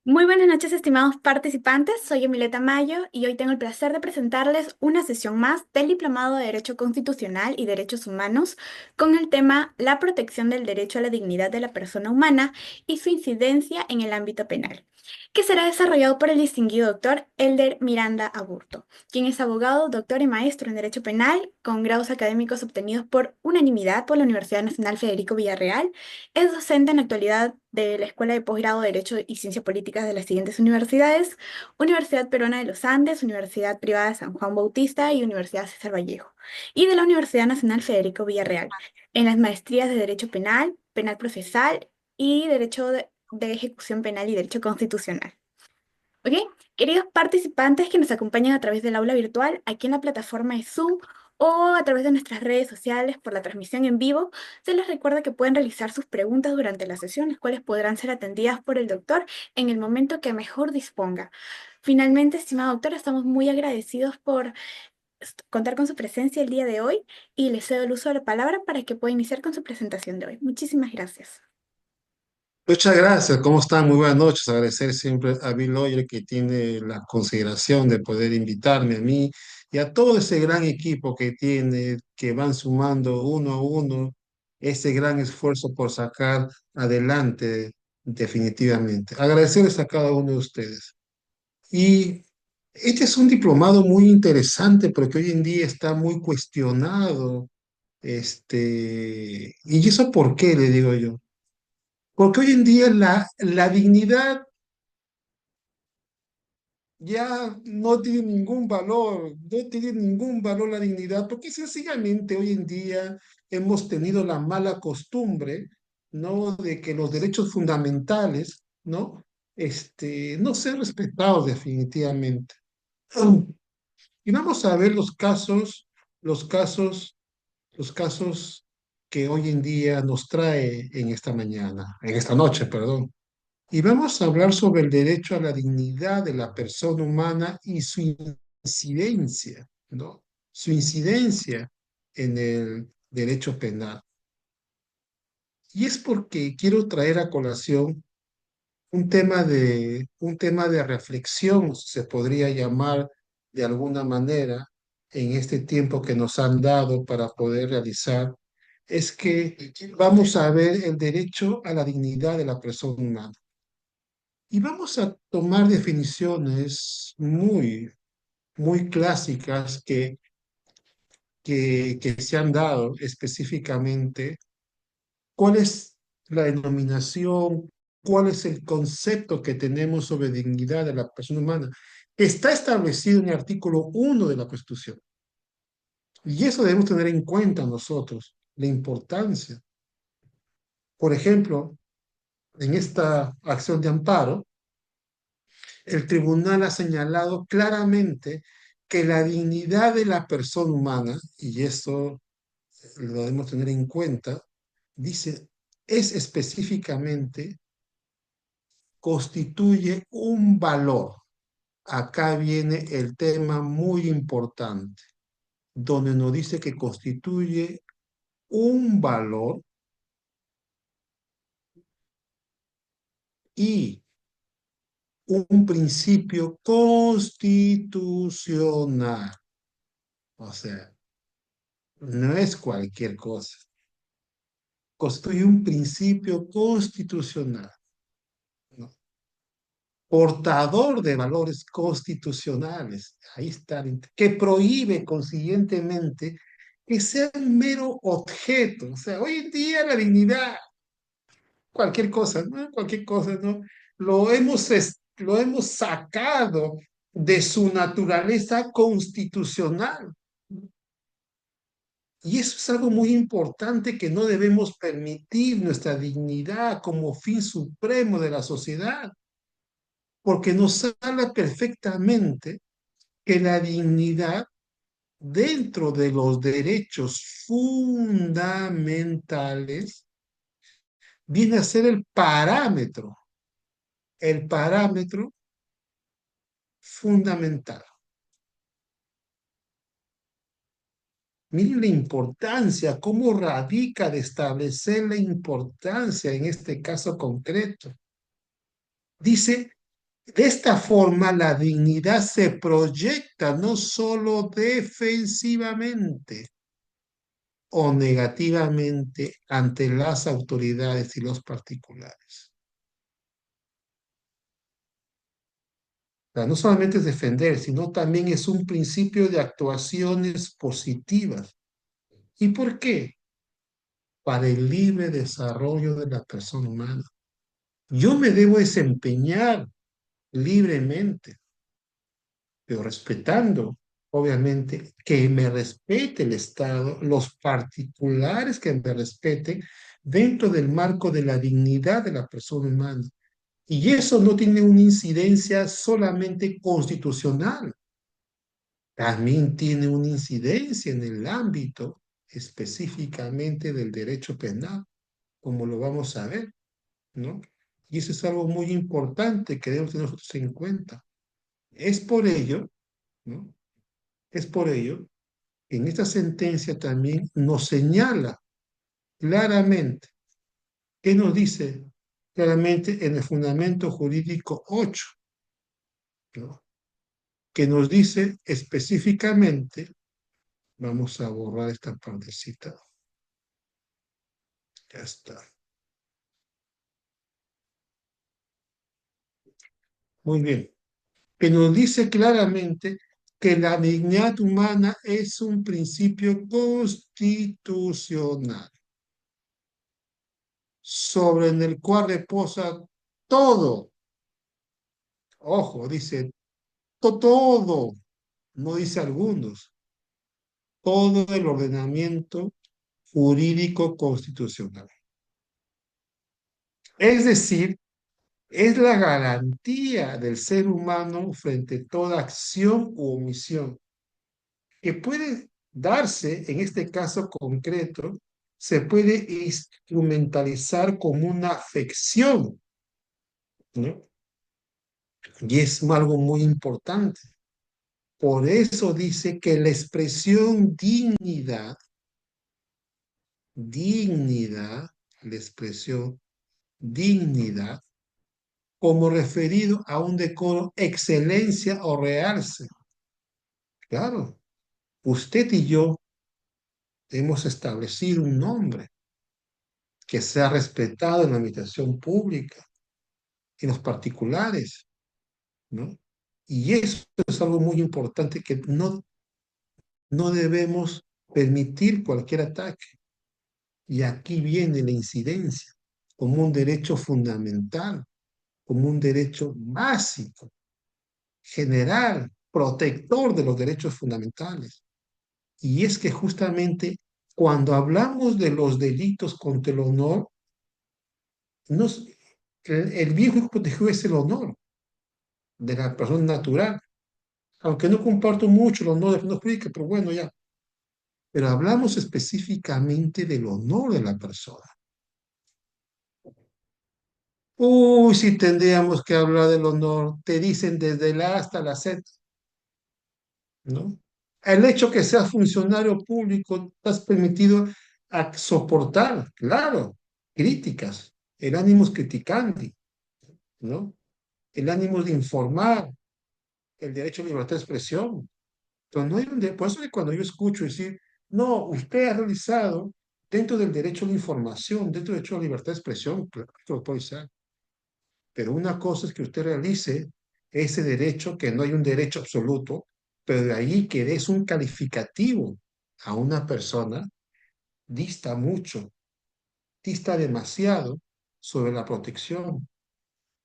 Muy buenas noches, estimados participantes. Soy Emileta Mayo y hoy tengo el placer de presentarles una sesión más del Diplomado de Derecho Constitucional y Derechos Humanos con el tema La protección del derecho a la dignidad de la persona humana y su incidencia en el ámbito penal, que será desarrollado por el distinguido doctor Elder Miranda Aburto, quien es abogado, doctor y maestro en Derecho Penal con grados académicos obtenidos por unanimidad por la Universidad Nacional Federico Villarreal. Es docente en la actualidad de la Escuela de Posgrado de Derecho y Ciencias Políticas de las siguientes universidades: Universidad Peruana de los Andes, Universidad Privada de San Juan Bautista y Universidad César Vallejo, y de la Universidad Nacional Federico Villarreal, en las maestrías de Derecho Penal, Penal Procesal y Derecho de Ejecución Penal y Derecho Constitucional. ¿Ok? Queridos participantes que nos acompañan a través del aula virtual, aquí en la plataforma de Zoom o a través de nuestras redes sociales por la transmisión en vivo, se les recuerda que pueden realizar sus preguntas durante la sesión, las cuales podrán ser atendidas por el doctor en el momento que mejor disponga. Finalmente, estimado doctor, estamos muy agradecidos por contar con su presencia el día de hoy y le cedo el uso de la palabra para que pueda iniciar con su presentación de hoy. Muchísimas gracias. Muchas gracias, ¿cómo están? Muy buenas noches. Agradecer siempre a Bill Lawyer que tiene la consideración de poder invitarme a mí y a todo ese gran equipo que tiene, que van sumando uno a uno ese gran esfuerzo por sacar adelante definitivamente. Agradecerles a cada uno de ustedes. Y este es un diplomado muy interesante porque hoy en día está muy cuestionado. ¿Y eso por qué, le digo yo? Porque hoy en día la dignidad ya no tiene ningún valor, no tiene ningún valor la dignidad, porque sencillamente hoy en día hemos tenido la mala costumbre, ¿no? De que los derechos fundamentales, ¿no? No sean respetados definitivamente. Y vamos a ver los casos, los casos que hoy en día nos trae en esta mañana, en esta noche, perdón. Y vamos a hablar sobre el derecho a la dignidad de la persona humana y su incidencia, ¿no? Su incidencia en el derecho penal. Y es porque quiero traer a colación un tema de reflexión, se podría llamar de alguna manera, en este tiempo que nos han dado para poder realizar, es que vamos a ver el derecho a la dignidad de la persona humana. Y vamos a tomar definiciones muy clásicas que se han dado específicamente. ¿Cuál es la denominación? ¿Cuál es el concepto que tenemos sobre dignidad de la persona humana? Está establecido en el artículo 1 de la Constitución. Y eso debemos tener en cuenta nosotros, la importancia. Por ejemplo, en esta acción de amparo, el tribunal ha señalado claramente que la dignidad de la persona humana, y eso lo debemos tener en cuenta, dice, es específicamente, constituye un valor. Acá viene el tema muy importante, donde nos dice que constituye un valor y un principio constitucional. O sea, no es cualquier cosa. Constituye un principio constitucional, ¿no? Portador de valores constitucionales, ahí está, que prohíbe consiguientemente que sea un mero objeto. O sea, hoy en día la dignidad, cualquier cosa, ¿no? Cualquier cosa, ¿no? Lo hemos sacado de su naturaleza constitucional. Y eso es algo muy importante que no debemos permitir nuestra dignidad como fin supremo de la sociedad, porque nos habla perfectamente que la dignidad dentro de los derechos fundamentales viene a ser el parámetro fundamental. Miren la importancia, cómo radica de establecer la importancia en este caso concreto. Dice De esta forma, la dignidad se proyecta no solo defensivamente o negativamente ante las autoridades y los particulares. O sea, no solamente es defender, sino también es un principio de actuaciones positivas. ¿Y por qué? Para el libre desarrollo de la persona humana. Yo me debo desempeñar libremente, pero respetando, obviamente, que me respete el Estado, los particulares que me respeten dentro del marco de la dignidad de la persona humana. Y eso no tiene una incidencia solamente constitucional, también tiene una incidencia en el ámbito específicamente del derecho penal, como lo vamos a ver, ¿no? Y eso es algo muy importante que debemos tener nosotros en cuenta. Es por ello, ¿no? Es por ello que en esta sentencia también nos señala claramente, ¿qué nos dice claramente en el fundamento jurídico 8, ¿no? Que nos dice específicamente, vamos a borrar esta partecita, ya está. Muy bien. Que nos dice claramente que la dignidad humana es un principio constitucional sobre el cual reposa todo. Ojo, dice todo, no dice algunos, todo el ordenamiento jurídico constitucional. Es decir, es la garantía del ser humano frente a toda acción u omisión que puede darse, en este caso concreto, se puede instrumentalizar como una afección, ¿no? Y es algo muy importante. Por eso dice que la expresión dignidad, la expresión dignidad, como referido a un decoro, excelencia o realce. Claro, usted y yo hemos establecido un nombre que sea respetado en la administración pública, en los particulares, ¿no? Y eso es algo muy importante que no debemos permitir cualquier ataque. Y aquí viene la incidencia como un derecho fundamental, como un derecho básico, general, protector de los derechos fundamentales. Y es que justamente cuando hablamos de los delitos contra el honor, nos, el viejo y protegido es el honor de la persona natural, aunque no comparto mucho el honor de no explique, pero bueno, ya. Pero hablamos específicamente del honor de la persona. Uy, si tendríamos que hablar del honor, te dicen desde la A hasta la Z, ¿no? El hecho que seas funcionario público, te has permitido soportar, claro, críticas, el ánimo criticante, ¿no? El ánimo de informar, el derecho a libertad de expresión. Entonces, no hay por eso que cuando yo escucho decir, no, usted ha realizado dentro del derecho a la información, dentro del derecho a la libertad de expresión, claro que lo puede ser. Pero una cosa es que usted realice ese derecho, que no hay un derecho absoluto, pero de ahí que des un calificativo a una persona, dista mucho, dista demasiado sobre la protección.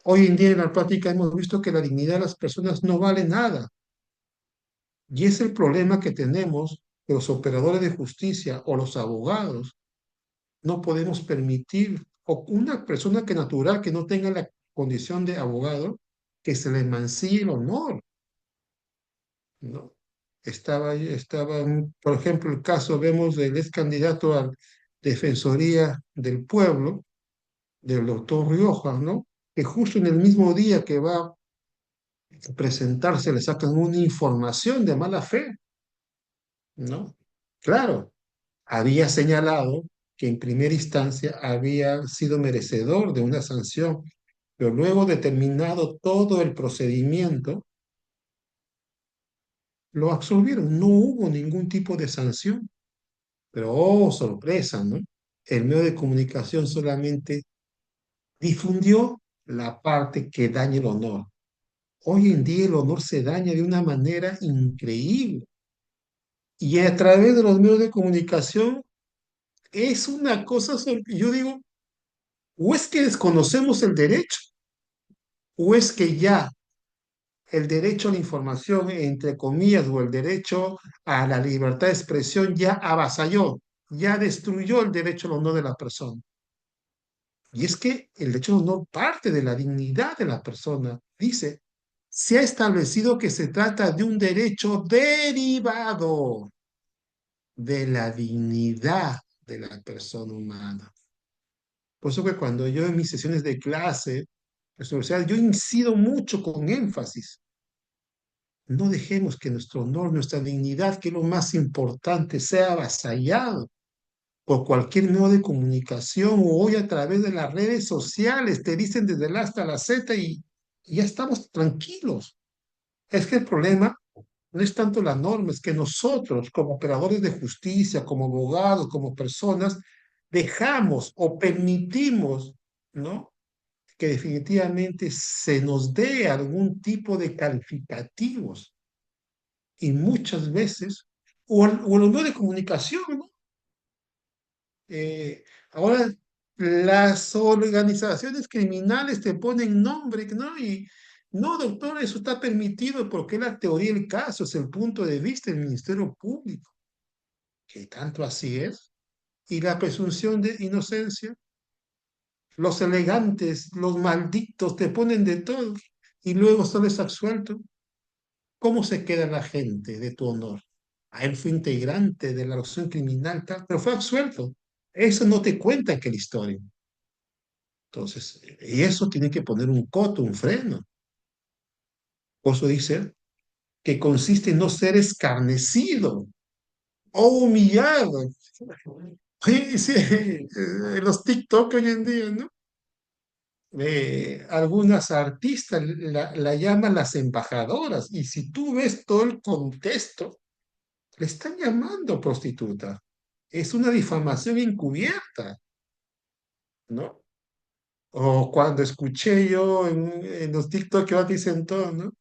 Hoy en día en la práctica hemos visto que la dignidad de las personas no vale nada. Y es el problema que tenemos que los operadores de justicia o los abogados no podemos permitir, o una persona que natural que no tenga la condición de abogado, que se le mancille el honor, ¿no? Por ejemplo, el caso, vemos del ex candidato a Defensoría del Pueblo, del doctor Rioja, ¿no? Que justo en el mismo día que va a presentarse le sacan una información de mala fe, ¿no? Claro, había señalado que en primera instancia había sido merecedor de una sanción, pero luego de terminado todo el procedimiento, lo absolvieron. No hubo ningún tipo de sanción. Pero, oh, sorpresa, ¿no? El medio de comunicación solamente difundió la parte que daña el honor. Hoy en día el honor se daña de una manera increíble. Y a través de los medios de comunicación es una cosa, yo digo, o es que desconocemos el derecho, o es que ya el derecho a la información, entre comillas, o el derecho a la libertad de expresión ya avasalló, ya destruyó el derecho al honor de la persona. Y es que el derecho al honor parte de la dignidad de la persona. Dice, se ha establecido que se trata de un derecho derivado de la dignidad de la persona humana. Por eso que cuando yo en mis sesiones de clase, en la universidad, yo incido mucho con énfasis. No dejemos que nuestro honor, nuestra dignidad, que es lo más importante, sea avasallado por cualquier medio de comunicación o hoy a través de las redes sociales, te dicen desde la A hasta la Z y ya estamos tranquilos. Es que el problema no es tanto la norma, es que nosotros como operadores de justicia, como abogados, como personas, dejamos o permitimos, ¿no? Que definitivamente se nos dé algún tipo de calificativos y muchas veces, o en los medios de comunicación, ¿no? Ahora las organizaciones criminales te ponen nombre, ¿no? Y no, doctor, eso está permitido porque es la teoría del caso, es el punto de vista del Ministerio Público, que tanto así es. Y la presunción de inocencia, los elegantes, los malditos, te ponen de todo y luego sales absuelto. ¿Cómo se queda la gente de tu honor? A él fue integrante de la organización criminal, tal, pero fue absuelto. Eso no te cuenta que la historia. Entonces, y eso tiene que poner un coto, un freno. Por eso dice que consiste en no ser escarnecido o humillado. Sí, sí, los TikTok hoy en día, ¿no? Algunas artistas la llaman las embajadoras y si tú ves todo el contexto, le están llamando prostituta. Es una difamación encubierta, ¿no? O cuando escuché yo en los TikTok que ahora dicen todo, ¿no?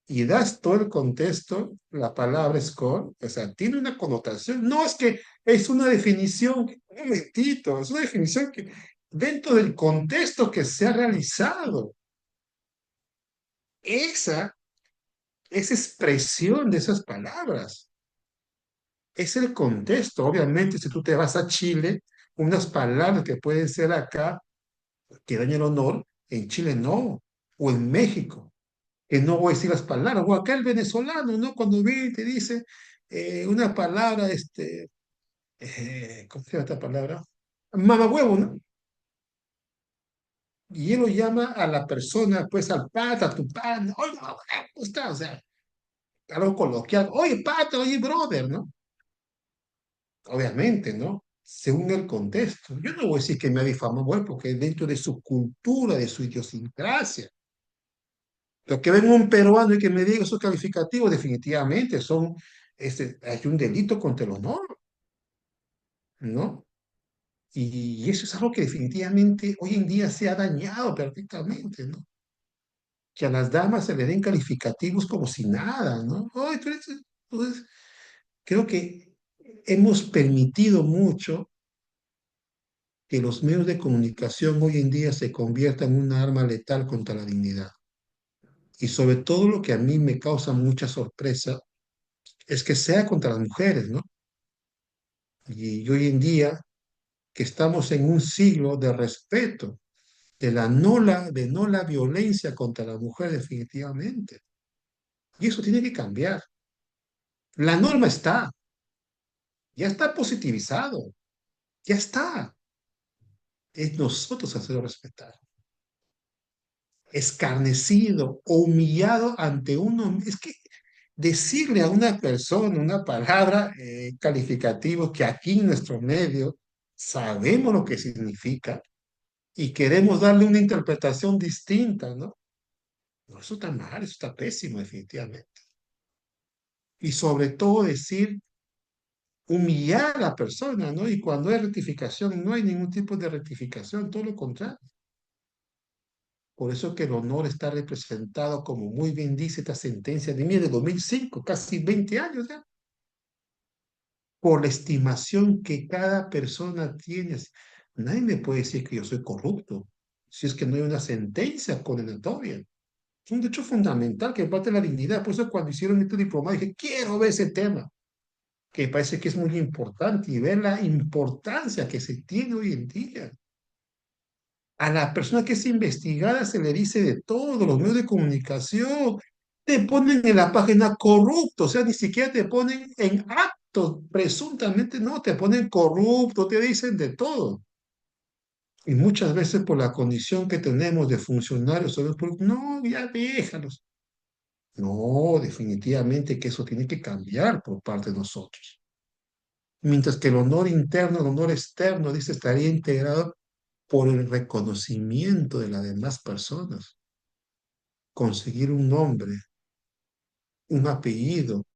Y das todo el contexto, la palabra score, o sea, tiene una connotación. No es que es una definición, un momentito, es una definición que dentro del contexto que se ha realizado, esa, esa expresión de esas palabras, es el contexto. Obviamente, si tú te vas a Chile, unas palabras que pueden ser acá, que dañan el honor, en Chile no, o en México que no voy a decir las palabras, o acá el venezolano, ¿no? Cuando viene y te dice una palabra, ¿cómo se llama esta palabra? Mamahuevo, ¿no? Y él lo llama a la persona, pues al pata, a tu pan, oye, ¿cómo está? O sea, algo coloquial, oye, pata, oye, brother, ¿no? Obviamente, ¿no? Según el contexto. Yo no voy a decir que me difama, bueno, porque dentro de su cultura, de su idiosincrasia. Lo que ven un peruano y que me diga esos calificativos, definitivamente son, hay un delito contra el honor, ¿no? Y eso es algo que definitivamente hoy en día se ha dañado perfectamente, ¿no? Que a las damas se le den calificativos como si nada, ¿no? Ay, entonces, creo que hemos permitido mucho que los medios de comunicación hoy en día se conviertan en una arma letal contra la dignidad. Y sobre todo lo que a mí me causa mucha sorpresa es que sea contra las mujeres, ¿no? Y hoy en día que estamos en un siglo de respeto, de no la violencia contra la mujer definitivamente. Y eso tiene que cambiar. La norma está, ya está positivizado, ya está. Es nosotros hacerlo respetar. Escarnecido o humillado ante uno. Es que decirle a una persona una palabra calificativo que aquí en nuestro medio sabemos lo que significa y queremos darle una interpretación distinta, ¿no? No, eso está mal, eso está pésimo, definitivamente. Y sobre todo decir, humillar a la persona, ¿no? Y cuando hay rectificación, no hay ningún tipo de rectificación, todo lo contrario. Por eso que el honor está representado, como muy bien dice esta sentencia de mí de 2005, casi 20 años ya, por la estimación que cada persona tiene. Nadie me puede decir que yo soy corrupto, si es que no hay una sentencia condenatoria. Es un derecho fundamental que parte de la dignidad. Por eso cuando hicieron este diplomado dije, quiero ver ese tema, que parece que es muy importante y ver la importancia que se tiene hoy en día. A la persona que es investigada se le dice de todo, los medios de comunicación, te ponen en la página corrupto, o sea, ni siquiera te ponen en acto, presuntamente no, te ponen corrupto, te dicen de todo. Y muchas veces por la condición que tenemos de funcionarios, no, ya déjalos. No, definitivamente que eso tiene que cambiar por parte de nosotros. Mientras que el honor interno, el honor externo, dice, estaría integrado por el reconocimiento de las demás personas. Conseguir un nombre, un apellido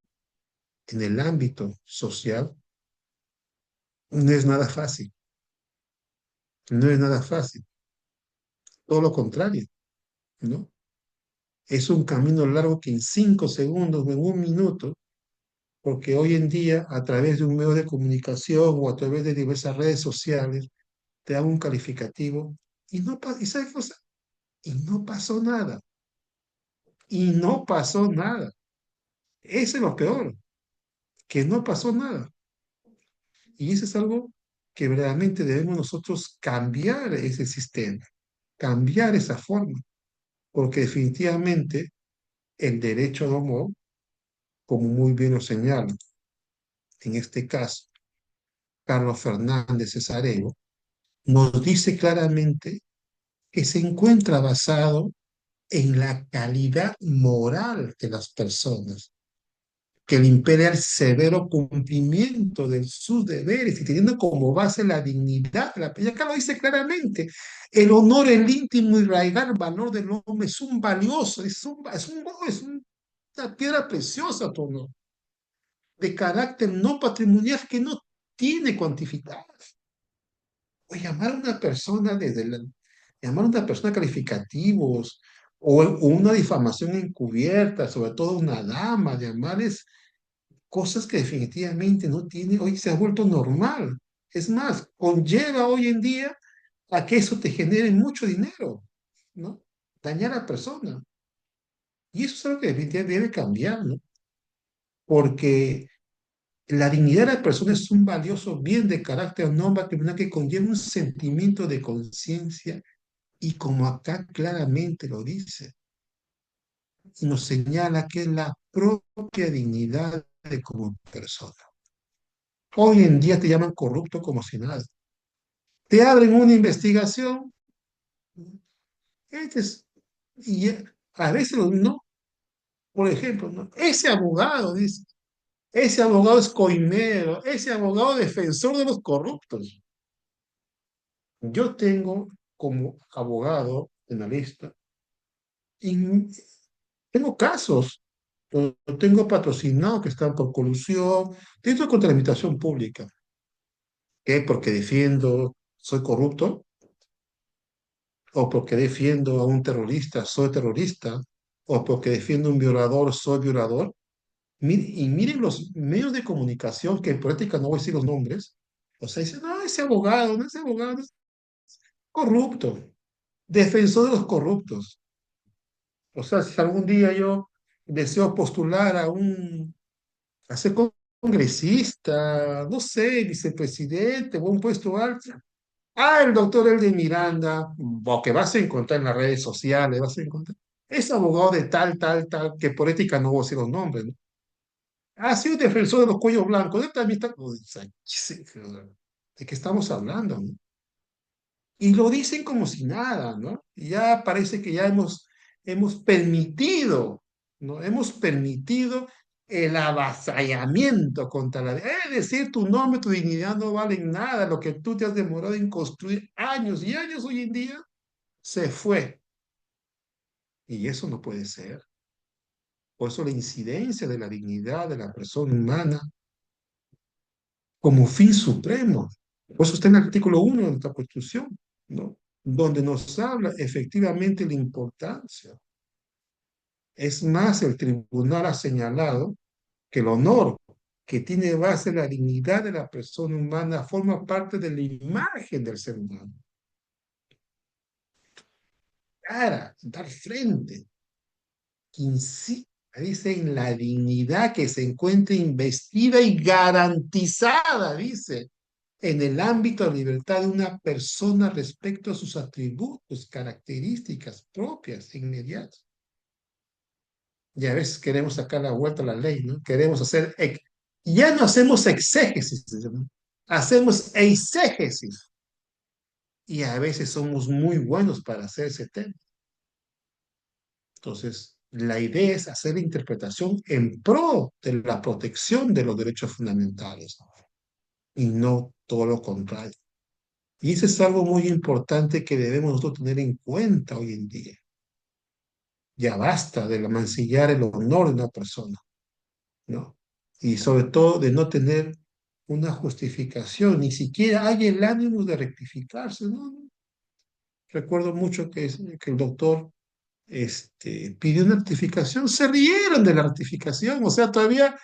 en el ámbito social no es nada fácil, no es nada fácil, todo lo contrario, ¿no? Es un camino largo que en 5 segundos, en un minuto, porque hoy en día a través de un medio de comunicación o a través de diversas redes sociales te dan un calificativo y no pasa, ¿y sabes qué cosa? Y no pasó nada, y no pasó nada. Eso es lo peor, que no pasó nada. Y eso es algo que verdaderamente debemos nosotros cambiar ese sistema, cambiar esa forma, porque definitivamente el derecho al honor, como muy bien lo señala, en este caso, Carlos Fernández Cesareo, nos dice claramente que se encuentra basado en la calidad moral de las personas, que le impera el severo cumplimiento de sus deberes y teniendo como base la dignidad de la persona. Y acá lo dice claramente, el honor, el íntimo y raigar valor del hombre es un valioso, es una piedra preciosa, tu honor, de carácter no patrimonial que no tiene cuantificar. O llamar a una persona llamar a una persona calificativos o una difamación encubierta, sobre todo una dama, llamarles cosas que definitivamente no tiene, hoy se ha vuelto normal. Es más, conlleva hoy en día a que eso te genere mucho dinero, ¿no? Dañar a la persona. Y eso es algo que definitivamente debe cambiar, ¿no? Porque la dignidad de la persona es un valioso bien de carácter no patrimonial que conlleva un sentimiento de conciencia y como acá claramente lo dice, y nos señala que es la propia dignidad de como persona. Hoy en día te llaman corrupto como si nada. Te abren una investigación, este es- y a veces no, por ejemplo, ¿no? Ese abogado, dice, ese abogado es coimero, ese abogado defensor de los corruptos. Yo tengo como abogado penalista, y tengo casos, lo tengo patrocinado que están por colusión, dentro contra la administración pública, que porque defiendo, soy corrupto, o porque defiendo a un terrorista, soy terrorista, o porque defiendo a un violador, soy violador. Y miren los medios de comunicación, que en política no voy a decir los nombres, o sea, dicen, no, ese abogado, no, ese abogado es corrupto, defensor de los corruptos. O sea, si algún día yo deseo postular a ser congresista, no sé, vicepresidente o un puesto alto, el doctor Elder Miranda, o que vas a encontrar en las redes sociales, vas a encontrar, es abogado de tal, tal, tal, que por ética no voy a decir los nombres, ¿no? Ha sido defensor de los cuellos blancos, él también está, o sea, ¿de qué estamos hablando, no? Y lo dicen como si nada, ¿no? Y ya parece que ya hemos permitido, ¿no? Hemos permitido el avasallamiento contra la... Es decir, tu nombre, tu dignidad no valen nada. Lo que tú te has demorado en construir años y años hoy en día se fue. Y eso no puede ser. Por eso la incidencia de la dignidad de la persona humana como fin supremo. Por eso está en el artículo 1 de nuestra Constitución, ¿no? Donde nos habla efectivamente de la importancia. Es más, el tribunal ha señalado que el honor que tiene base en la dignidad de la persona humana forma parte de la imagen del ser humano. Cara, dar frente, que incide, dice, en la dignidad que se encuentra investida y garantizada, dice, en el ámbito de libertad de una persona respecto a sus atributos, características propias, inmediatas. Y a veces queremos sacar la vuelta a la ley, ¿no? Queremos hacer, ya no hacemos exégesis, ¿no? Hacemos eisegesis. Y a veces somos muy buenos para hacer ese tema. Entonces, la idea es hacer la interpretación en pro de la protección de los derechos fundamentales y no todo lo contrario. Y eso es algo muy importante que debemos nosotros tener en cuenta hoy en día. Ya basta de mancillar el honor de una persona, ¿no? Y sobre todo de no tener una justificación, ni siquiera hay el ánimo de rectificarse, ¿no? Recuerdo mucho que el doctor pidió una rectificación, se rieron de la rectificación, o sea, todavía,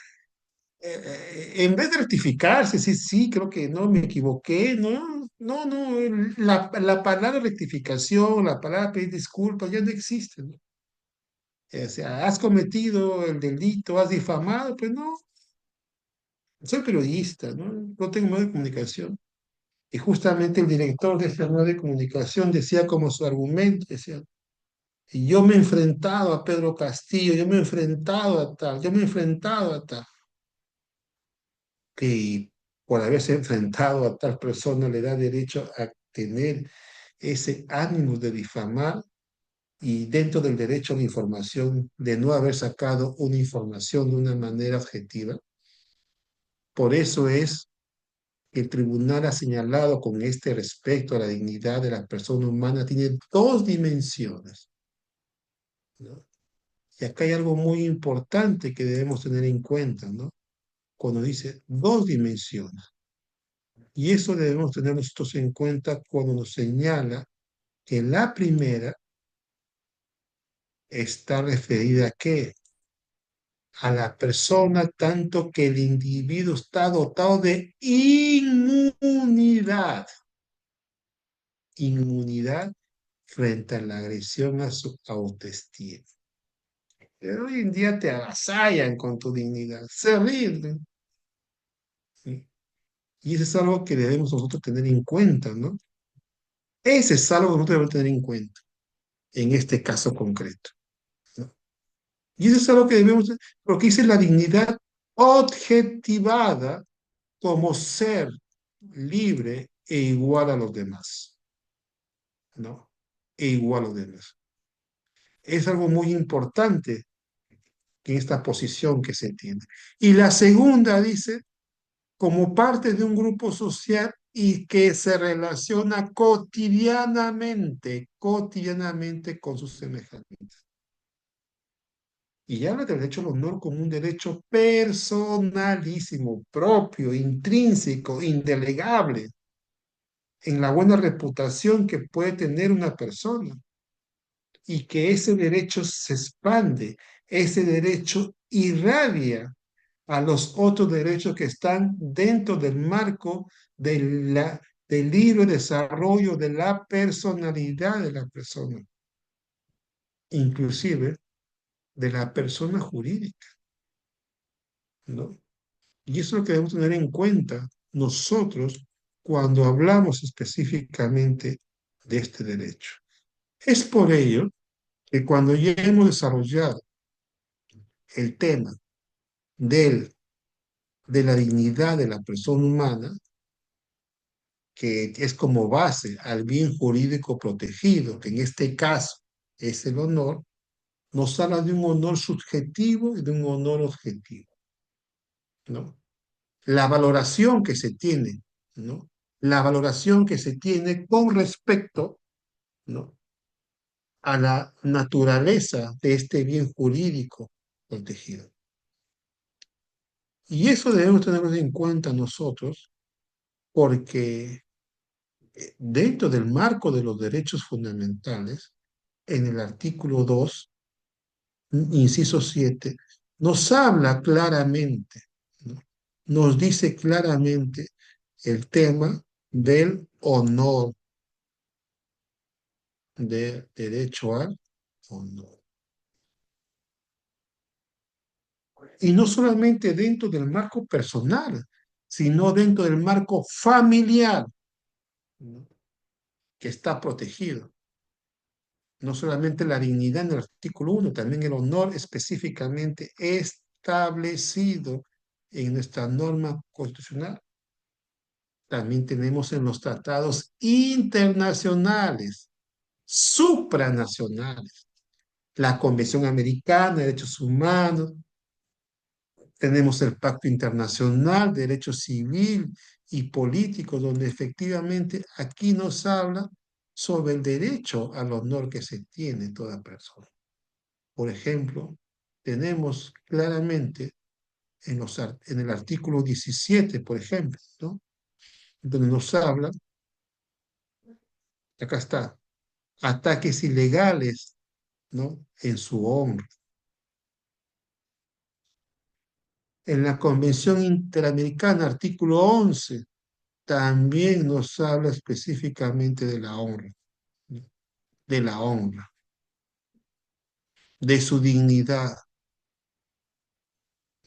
en vez de rectificarse, sí, sí, creo que no, me equivoqué, no, no, no, la palabra rectificación, la palabra pedir disculpas ya no existe, ¿no? O sea, has cometido el delito, has difamado, pues no, soy periodista, ¿no? No tengo medio de comunicación. Y justamente el director de este medio de comunicación decía como su argumento, decía, y yo me he enfrentado a Pedro Castillo, yo me he enfrentado a tal, yo me he enfrentado a tal, que por haberse enfrentado a tal persona le da derecho a tener ese ánimo de difamar y dentro del derecho a la información, de no haber sacado una información de una manera objetiva. Por eso es que el tribunal ha señalado con este respecto a la dignidad de la persona humana, tiene dos dimensiones, ¿no? Y acá hay algo muy importante que debemos tener en cuenta, ¿no? Cuando dice dos dimensiones. Y eso debemos tener nosotros en cuenta cuando nos señala que la primera está referida a qué? A la persona, tanto que el individuo está dotado de inmunidad. Inmunidad frente a la agresión a su autoestima. Pero hoy en día te avasallan con tu dignidad, se rinden. ¿Sí? Y eso es algo que debemos nosotros tener en cuenta, ¿no? Ese es algo que nosotros debemos tener en cuenta en este caso concreto, ¿no? Y eso es algo que debemos, porque dice la dignidad objetivada como ser libre e igual a los demás, ¿no? E igual a los demás. Es algo muy importante en esta posición que se tiene. Y la segunda dice, como parte de un grupo social y que se relaciona cotidianamente con sus semejantes. Y habla del derecho al honor como un derecho personalísimo, propio, intrínseco, indelegable, en la buena reputación que puede tener una persona. Y que ese derecho se expande, ese derecho irradia a los otros derechos que están dentro del marco del libre desarrollo de la personalidad de la persona, inclusive de la persona jurídica, ¿no? Y eso es lo que debemos tener en cuenta nosotros cuando hablamos específicamente de este derecho. Es por ello que cuando ya hemos desarrollado el tema del, de la dignidad de la persona humana, que es como base al bien jurídico protegido, que en este caso es el honor, nos habla de un honor subjetivo y de un honor objetivo. ¿no? La valoración que se tiene, ¿no? La valoración que se tiene con respecto, ¿no? A la naturaleza de este bien jurídico protegido. Y eso debemos tenerlo en cuenta nosotros porque dentro del marco de los derechos fundamentales, en el artículo 2 inciso 7 nos habla claramente, ¿no? Nos dice claramente el tema del honor, del derecho al honor. Y no solamente dentro del marco personal, sino dentro del marco familiar, ¿no? Que está protegido. No solamente la dignidad en el artículo 1, también el honor específicamente establecido en nuestra norma constitucional. También tenemos en los tratados internacionales, supranacionales, la Convención Americana de Derechos Humanos, tenemos el Pacto Internacional de Derecho Civil y Político, donde efectivamente aquí nos habla sobre el derecho al honor que se tiene toda persona. Por ejemplo, tenemos claramente en el artículo 17, por ejemplo, ¿no? Donde nos habla, acá está, ataques ilegales, ¿no? En su honra. En la Convención Interamericana, artículo 11, también nos habla específicamente de la honra, ¿no? De la honra, de su dignidad,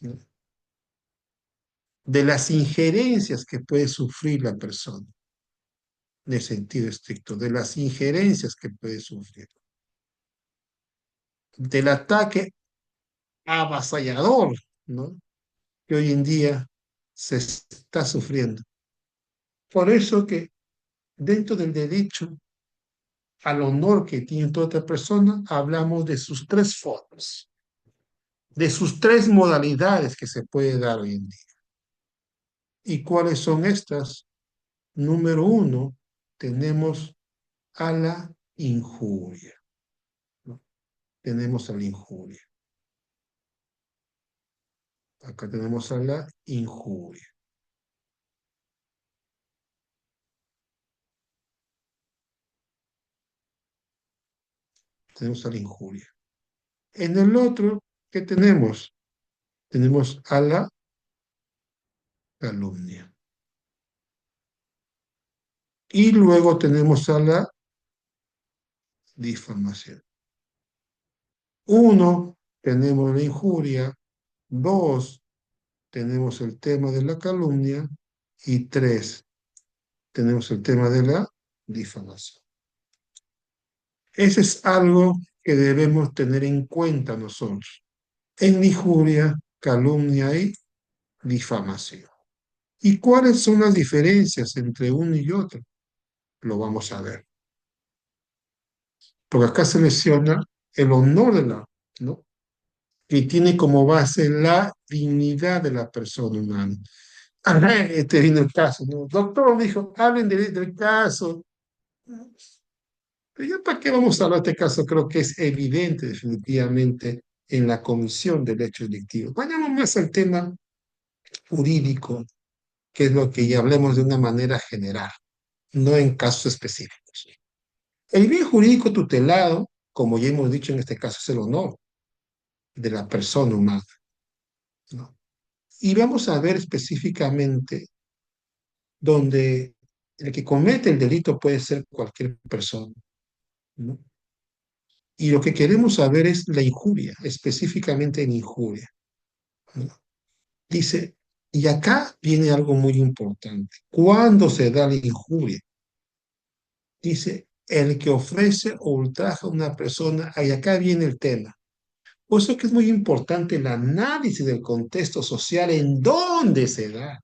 ¿no? De las injerencias que puede sufrir la persona, en sentido estricto, de las injerencias que puede sufrir, del ataque avasallador, ¿no? Que hoy en día se está sufriendo. Por eso que dentro del derecho al honor que tiene toda otra persona, hablamos de sus tres formas, de sus tres modalidades que se puede dar hoy en día. ¿Y cuáles son estas? Número uno, tenemos a la injuria, ¿no? Tenemos a la injuria. Acá tenemos a la injuria. Tenemos a la injuria. En el otro, ¿qué tenemos? Tenemos a la calumnia. Y luego tenemos a la difamación. Uno, tenemos la injuria. Dos, tenemos el tema de la calumnia. Y tres, tenemos el tema de la difamación. Ese es algo que debemos tener en cuenta nosotros. En injuria, calumnia y difamación. ¿Y cuáles son las diferencias entre uno y otro? Lo vamos a ver. Porque acá se menciona el honor de la, ¿no? Que tiene como base la dignidad de la persona humana. Ajá, este viene el caso, ¿no? Doctor dijo, hablen del caso. Pero ya para qué vamos a hablar de este caso, creo que es evidente definitivamente en la comisión del hecho delictivo. Vayamos más al tema jurídico, que es lo que ya hablemos de una manera general, no en casos específicos. El bien jurídico tutelado, como ya hemos dicho en este caso, es el honor de la persona humana, ¿no? Y vamos a ver específicamente donde el que comete el delito puede ser cualquier persona, ¿no? Y lo que queremos saber es la injuria, específicamente en injuria, ¿no? Dice, y acá viene algo muy importante. ¿Cuándo se da la injuria? Dice, el que ofrece o ultraja a una persona, y acá viene el tema. Por eso que es muy importante el análisis del contexto social en donde se da.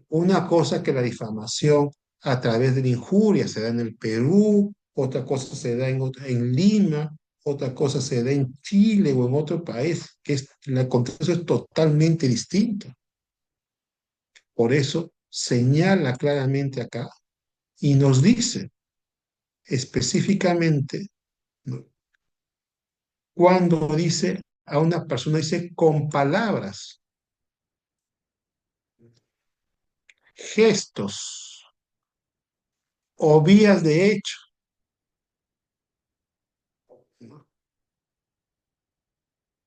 Una cosa que la difamación a través de la injuria se da en el Perú, otra cosa se da en Lima, otra cosa se da en Chile o en otro país, que es, el contexto es totalmente distinto. Por eso señala claramente acá y nos dice específicamente, ¿no?, cuando dice a una persona, dice con palabras, gestos o vías de hecho, ¿no?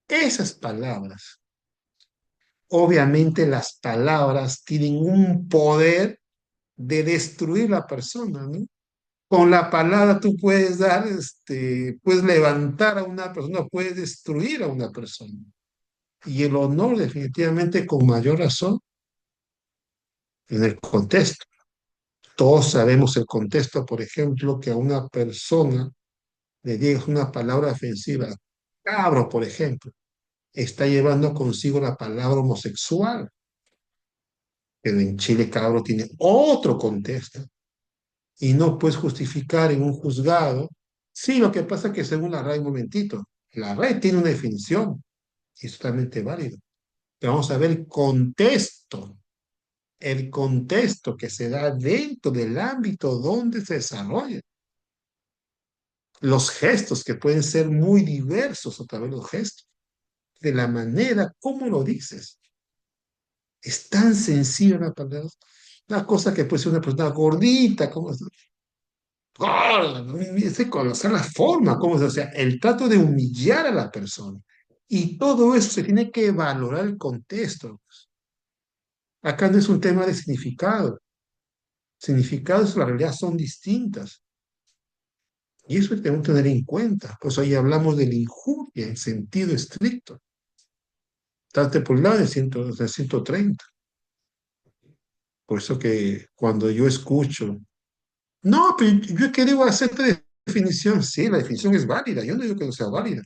Esas palabras, obviamente las palabras tienen un poder de destruir la persona, ¿no? Con la palabra tú puedes dar, puedes levantar a una persona, puedes destruir a una persona. Y el honor definitivamente con mayor razón en el contexto. Todos sabemos el contexto, por ejemplo, que a una persona le digas una palabra ofensiva, cabro, por ejemplo, está llevando consigo la palabra homosexual, pero en Chile cabro tiene otro contexto y no puedes justificar en un juzgado. Sí, lo que pasa es que según la RAE, un momentito, la RAE tiene una definición y es totalmente válido. Pero vamos a ver el contexto que se da dentro del ámbito donde se desarrolla. Los gestos que pueden ser muy diversos, otra vez los gestos, de la manera como lo dices. Es tan sencillo la palabra. Una cosa que puede ser una persona gordita, como es, gorda, ¿no? Es conocer la forma, cómo es, o sea, el trato de humillar a la persona. Y todo eso se tiene que valorar el contexto. Acá no es un tema de significado. Significados en la realidad son distintas. Y eso tenemos que tener en cuenta. Pues hoy hablamos de la injuria en sentido estricto. Tanto por el lado del 130. Por eso que cuando yo escucho, no, pero yo que debo hacer esta definición, sí, la definición es válida, yo no digo que no sea válida,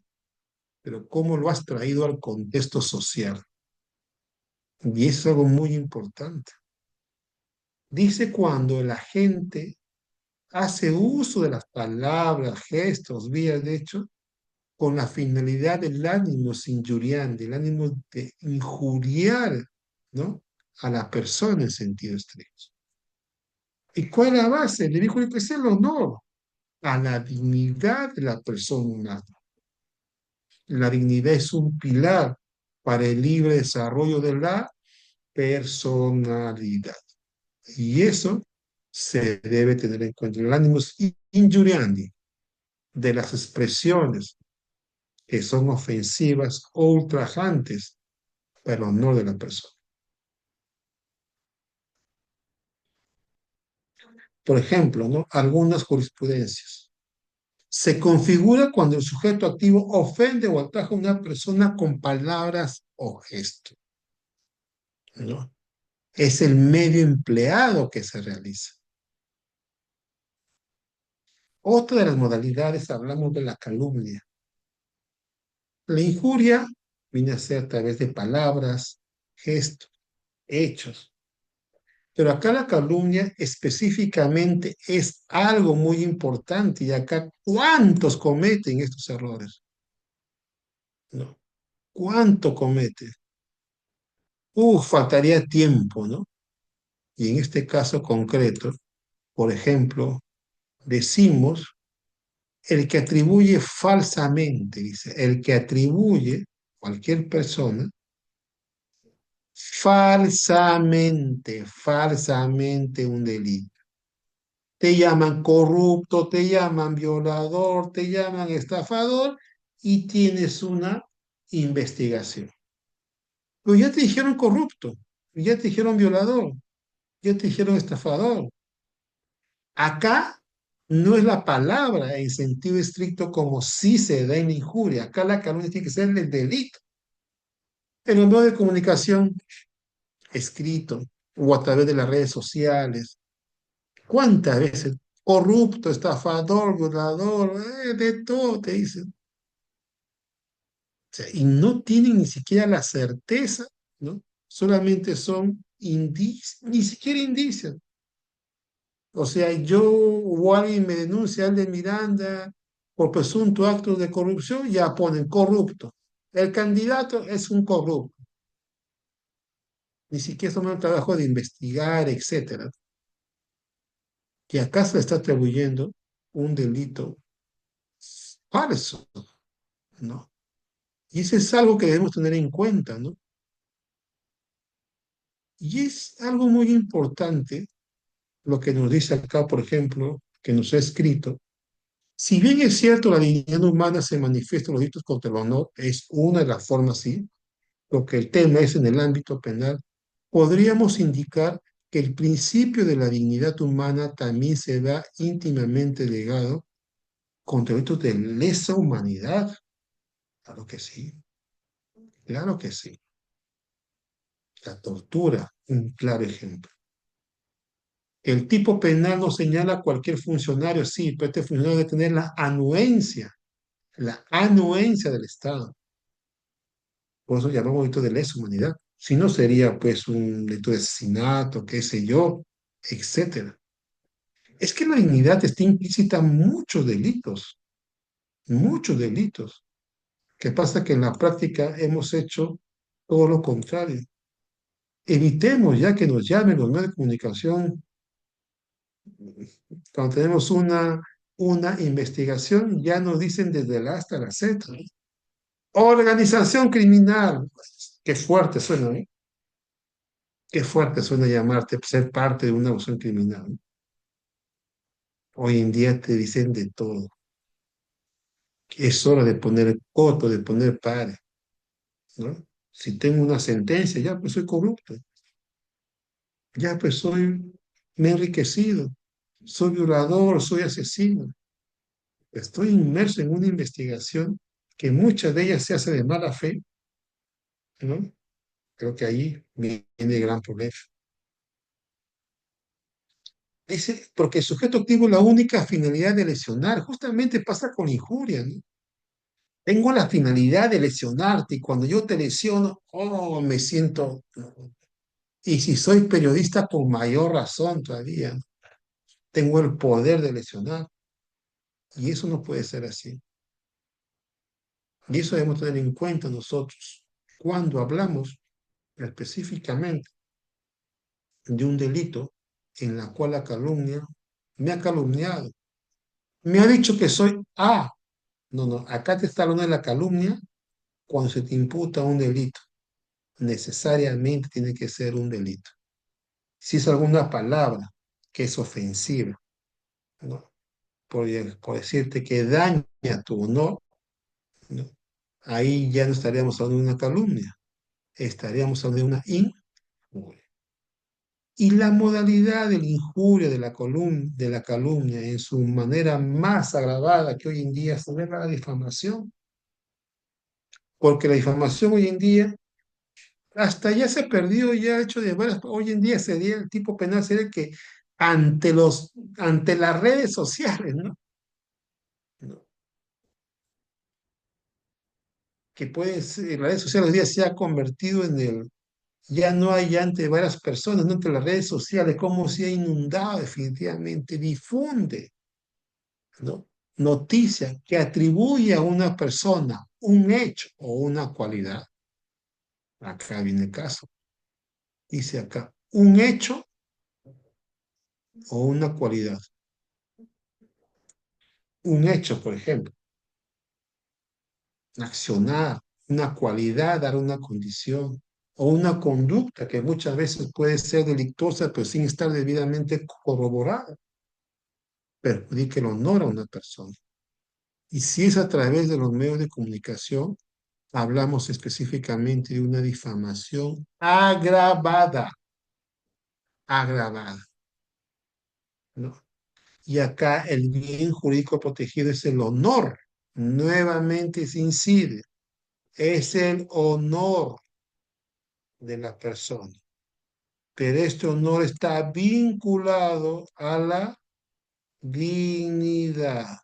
pero ¿cómo lo has traído al contexto social? Y eso es algo muy importante. Dice cuando la gente hace uso de las palabras, gestos, vías de hecho, con la finalidad del ánimo injuriante, el ánimo de injuriar, ¿no?, a la persona en sentido estricto. ¿Y cuál es la base? Le dijo que es el honor a la dignidad de la persona humana. La dignidad es un pilar para el libre desarrollo de la personalidad. Y eso se debe tener en cuenta. El ánimo injuriandi de las expresiones que son ofensivas o ultrajantes para el honor de la persona. Por ejemplo, ¿no?, algunas jurisprudencias. Se configura cuando el sujeto activo ofende o ataca a una persona con palabras o gestos, ¿no? Es el medio empleado que se realiza. Otra de las modalidades, hablamos de la calumnia. La injuria viene a ser a través de palabras, gestos, hechos. Pero acá la calumnia específicamente es algo muy importante y acá ¿cuántos cometen estos errores? ¿No? ¿Cuánto cometen? Faltaría tiempo, ¿no? Y en este caso concreto, por ejemplo, decimos el que atribuye falsamente, dice, el que atribuye cualquier persona falsamente un delito. Te llaman corrupto, te llaman violador, te llaman estafador y tienes una investigación. Pero ya te dijeron corrupto, ya te dijeron violador, ya te dijeron estafador. Acá no es la palabra en sentido estricto como si se da en la injuria. Acá la calumnia tiene que ser el delito. En el medio de comunicación escrito o a través de las redes sociales. ¿Cuántas veces? Corrupto, estafador, violador, de todo te dicen. O sea, y no tienen ni siquiera la certeza, ¿no? Solamente son indicios, ni siquiera indicios. O sea, yo o alguien me denuncia, al de Miranda, por presunto acto de corrupción, ya ponen corrupto. El candidato es un corrupto. ni siquiera estamos en el trabajo de investigar, etcétera. Y acá se le está atribuyendo un delito falso, ¿no? Y eso es algo que debemos tener en cuenta, ¿no? Y es algo muy importante lo que nos dice acá, por ejemplo, que nos ha escrito. Si bien es cierto, la dignidad humana se manifiesta en los delitos contra el honor, es una de las formas, sí, lo que el tema es en el ámbito penal, podríamos indicar que el principio de la dignidad humana también se va íntimamente ligado contra delitos de lesa humanidad. Claro que sí, claro que sí. La tortura, un claro ejemplo. El tipo penal no señala a cualquier funcionario, sí, pero este funcionario debe tener la anuencia del Estado. Por eso llamamos delito de lesa humanidad. Si no sería pues un delito de asesinato, qué sé yo, etcétera. Es que la dignidad está implícita en muchos delitos, muchos delitos. ¿Qué pasa? Que en la práctica hemos hecho todo lo contrario. Evitemos ya que nos llamen los medios de comunicación cuando tenemos una investigación, ya nos dicen desde la A hasta la Z. ¿No? Organización criminal. Qué fuerte suena, ¿eh? Qué fuerte suena llamarte, ser parte de una organización criminal. ¿No? Hoy en día te dicen de todo. Es hora de poner coto, de poner pare, ¿no? Si tengo una sentencia, ya pues soy corrupto, ya pues me he enriquecido, soy violador, soy asesino. Estoy inmerso en una investigación que muchas de ellas se hace de mala fe, ¿no? Creo que ahí viene el gran problema. Dice, porque el sujeto activo la única finalidad de lesionar, justamente pasa con la injuria, ¿no? Tengo la finalidad de lesionarte y cuando yo te lesiono, oh, me siento... Y si soy periodista, con mayor razón todavía, ¿no? Tengo el poder de lesionar y eso no puede ser así. Y eso debemos tener en cuenta nosotros cuando hablamos específicamente de un delito en la cual la calumnia me ha calumniado, me ha dicho que soy A. No, no, acá te está hablando de la calumnia cuando se te imputa un delito. Necesariamente tiene que ser un delito. Si es alguna palabra que es ofensiva, ¿no? Por decirte que daña tu honor, ¿no? Ahí ya no estaríamos hablando de una calumnia, estaríamos hablando de una injuria. Y la modalidad de la injuria, de la calumnia, en su manera más agravada que hoy en día se ve la difamación, porque la difamación hoy en día hasta ya se perdió, ya hecho de varias, hoy en día sería el tipo penal sería que ante las redes sociales, ¿no? ¿No? Que pueden ser, las redes sociales hoy día se ha convertido en ya no hay ante varias personas, no entre las redes sociales, como se ha inundado definitivamente, difunde, ¿no? Noticia que atribuye a una persona un hecho o una cualidad. Acá viene el caso. Dice acá, un hecho o una cualidad. Un hecho, por ejemplo, accionar, una cualidad, dar una condición, o una conducta que muchas veces puede ser delictuosa, pero sin estar debidamente corroborada, perjudica el honor a una persona. Y si es a través de los medios de comunicación, hablamos específicamente de una difamación agravada, agravada, ¿no? Y acá el bien jurídico protegido es el honor. Nuevamente se incide, es el honor de la persona. Pero este honor está vinculado a la dignidad.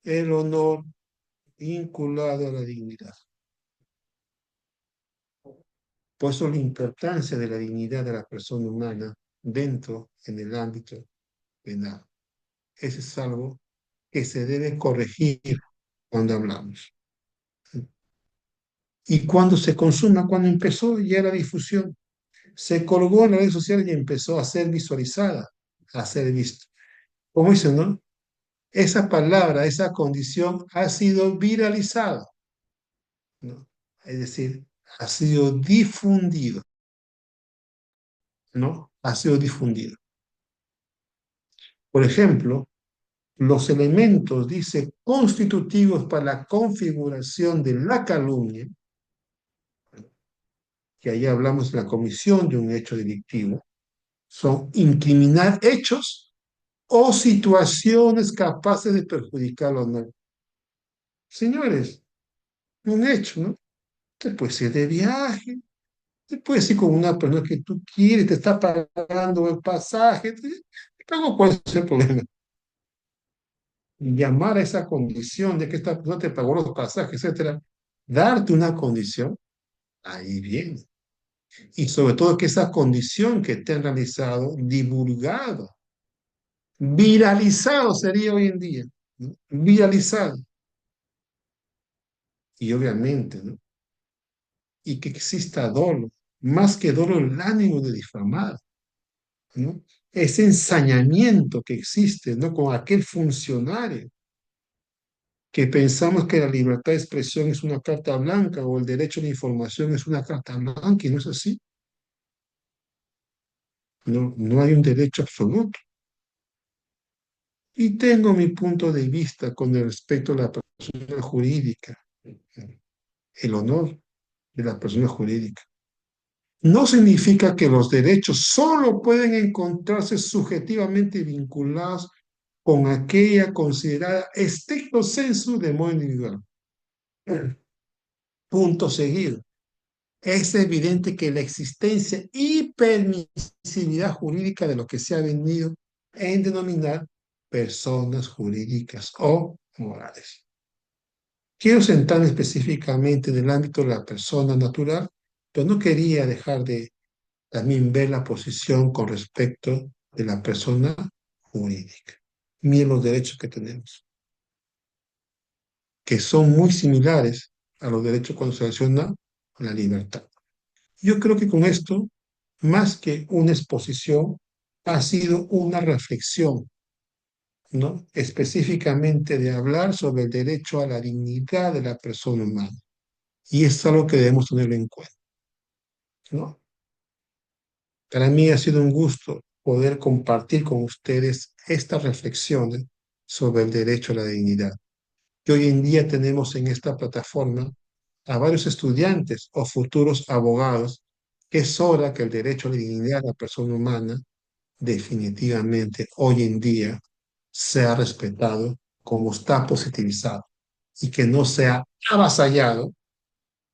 El honor vinculado a la dignidad. Por eso la importancia de la dignidad de la persona humana dentro, en el ámbito penal. Eso es algo que se debe corregir cuando hablamos. Y cuando se consuma, cuando empezó ya la difusión, se colgó en las redes sociales y empezó a ser visualizada, a ser vista. Como dicen, ¿no? Esa palabra, esa condición ha sido viralizada, ¿no? Es decir, ha sido difundido, ¿no? Ha sido difundido. Por ejemplo, los elementos, dice, constitutivos para la configuración de la calumnia, que ahí hablamos de la comisión de un hecho delictivo, son incriminar hechos o situaciones capaces de perjudicar al honor. Señores, un hecho, ¿no? Te puedes ir de viaje, te puedes ir con una persona que tú quieres, te está pagando el pasaje, te pago, ¿cuál es el problema? Llamar a esa condición de que esta persona te pagó los pasajes, etcétera, darte una condición, ahí viene. Y sobre todo que esa condición que te han realizado, divulgado, viralizado sería hoy en día, ¿no? Viralizado. Y obviamente, ¿no? Y que exista dolo, más que dolo el ánimo de difamar, ¿no? Ese ensañamiento que existe, ¿no? Con aquel funcionario que pensamos que la libertad de expresión es una carta blanca o el derecho a la información es una carta blanca y no es así. No, no hay un derecho absoluto. Y tengo mi punto de vista con respecto a la persona jurídica, el honor de la persona jurídica. No significa que los derechos solo pueden encontrarse subjetivamente vinculados con aquella considerada estricto sensu de modo individual. Punto seguido. Es evidente que la existencia y permisibilidad jurídica de lo que se ha venido en denominar personas jurídicas o morales. Quiero sentarme específicamente en el ámbito de la persona natural, pero no quería dejar de también ver la posición con respecto de la persona jurídica. Miren los derechos que tenemos, que son muy similares a los derechos cuando se relaciona la libertad. Yo creo que con esto, más que una exposición, ha sido una reflexión, ¿no? Específicamente de hablar sobre el derecho a la dignidad de la persona humana. Y es algo que debemos tener en cuenta, ¿no? Para mí ha sido un gusto poder compartir con ustedes estas reflexiones sobre el derecho a la dignidad. Que hoy en día tenemos en esta plataforma a varios estudiantes o futuros abogados, que es hora que el derecho a la dignidad de la persona humana definitivamente hoy en día sea respetado como está positivizado y que no sea avasallado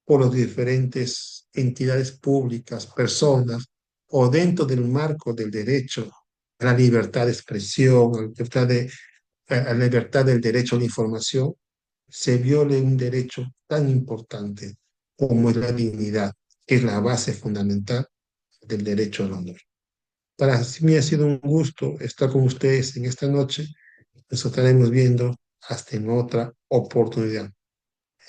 por las diferentes entidades públicas, personas, o dentro del marco del derecho a la libertad de expresión, a la libertad del derecho a la información, se viole un derecho tan importante como es la dignidad, que es la base fundamental del derecho al honor. Para mí ha sido un gusto estar con ustedes en esta noche. Nos estaremos viendo hasta en otra oportunidad.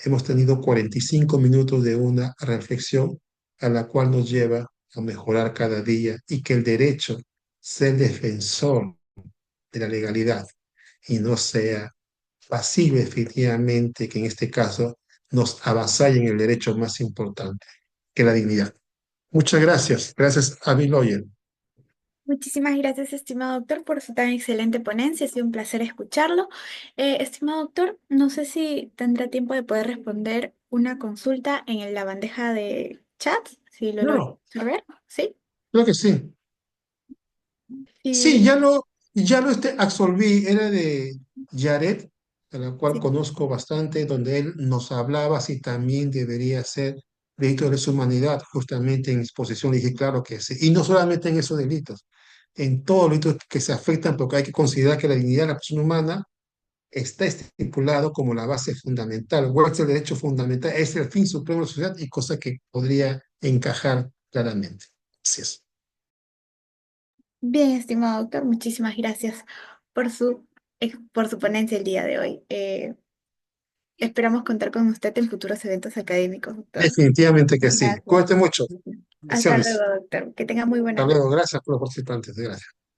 Hemos tenido 45 minutos de una reflexión a la cual nos lleva a mejorar cada día y que el derecho sea el defensor de la legalidad y no sea pasible efectivamente que en este caso nos avasallen el derecho más importante, que la dignidad. Muchas gracias. Gracias a mi lawyer. Muchísimas gracias, estimado doctor, por su tan excelente ponencia. Ha sido un placer escucharlo. Estimado doctor, no sé si tendrá tiempo de poder responder una consulta en la bandeja de chat, si lo logra Claro, ver, ¿sí? creo que sí. Sí, Sí, ya lo absolví, era de Jared, a la cual sí. conozco bastante, donde él nos hablaba si también debería ser delito de lesa humanidad, justamente en exposición le dije, claro que sí, y no solamente en esos delitos, en todos los delitos que se afectan, porque hay que considerar que la dignidad de la persona humana está estipulado como la base fundamental, o es el derecho fundamental, es el fin supremo de la sociedad y cosa que podría encajar claramente. Así es. Bien, estimado doctor, muchísimas gracias por por su ponencia el día de hoy. Esperamos contar con usted en futuros eventos académicos, doctor. Definitivamente que sí. Gracias. Cuídate mucho. Hasta luego, Bendiciones. doctor. Que tenga muy Hasta buena noche. luego. Gracias por los participantes. Gracias.